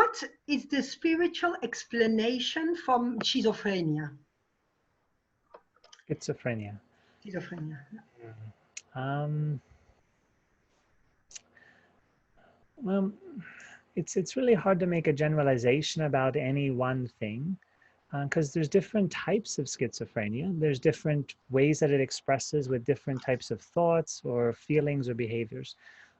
what is the spiritual explanation from schizophrenia? Schizophrenia. Schizophrenia. Well, it's really hard to make a generalization about any one thing, because there's different types of schizophrenia. There's different ways that it expresses with different types of thoughts or feelings or behaviors.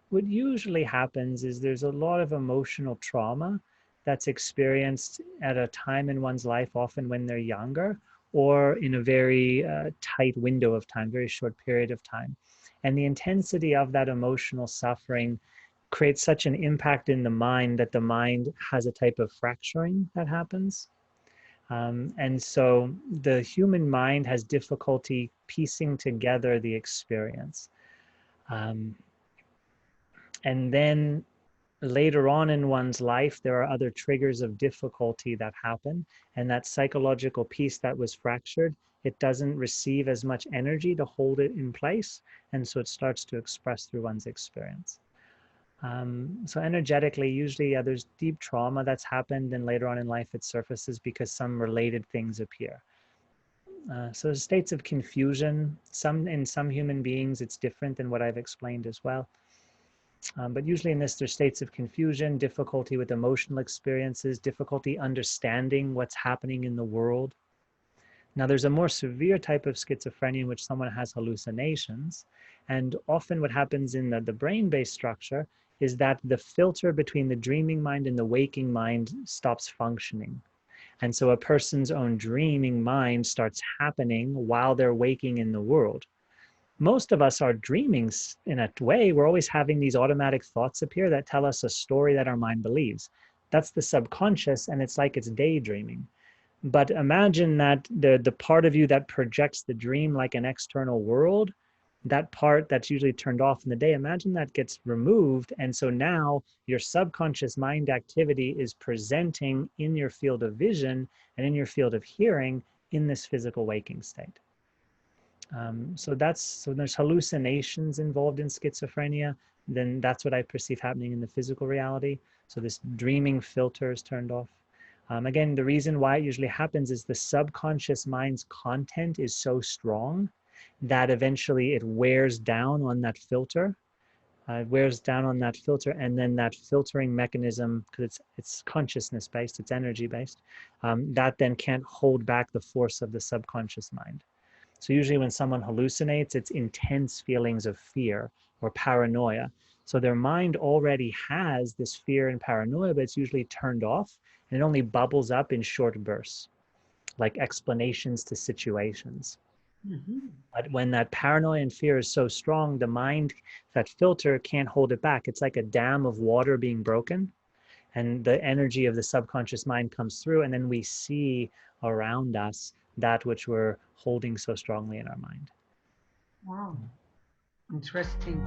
What usually happens is there's a lot of emotional trauma that's experienced at a time in one's life, often when they're younger, or in a very tight window of time, very short period of time. And the intensity of that emotional suffering creates such an impact in the mind that the mind has a type of fracturing that happens. And so the human mind has difficulty piecing together the experience. And then later on in one's life, there are other triggers of difficulty that happen. And that psychological piece that was fractured, it doesn't receive as much energy to hold it in place. And so it starts to express through one's experience. So energetically, usually there's deep trauma that's happened, and later on in life it surfaces because some related things appear. So states of confusion, in some human beings, it's different than what I've explained as well. But usually in this, there's states of confusion, difficulty with emotional experiences, difficulty understanding what's happening in the world. Now, there's a more severe type of schizophrenia in which someone has hallucinations. And often what happens in the brain-based structure is that the filter between the dreaming mind and the waking mind stops functioning. And so a person's own dreaming mind starts happening while they're waking in the world. Most of us are dreaming in a way. We're always having these automatic thoughts appear that tell us a story that our mind believes. That's the subconscious, and it's like it's daydreaming. But imagine that the part of you that projects the dream like an external world, that part that's usually turned off in the day, imagine that gets removed. And so now your subconscious mind activity is presenting in your field of vision and in your field of hearing in this physical waking state. So there's hallucinations involved in schizophrenia, then that's what I perceive happening in the physical reality. So this dreaming filter is turned off. Again, the reason why it usually happens is the subconscious mind's content is so strong that eventually it wears down on that filter. It wears down on that filter, and then that filtering mechanism, because it's consciousness based, it's energy based, that then can't hold back the force of the subconscious mind. So usually when someone hallucinates, it's intense feelings of fear or paranoia. So their mind already has this fear and paranoia, but it's usually turned off, and it only bubbles up in short bursts, like explanations to situations. But when that paranoia and fear is so strong, the mind, that filter can't hold it back. It's like a dam of water being broken, and the energy of the subconscious mind comes through, and then we see around us that which we're holding so strongly in our mind. Wow, interesting.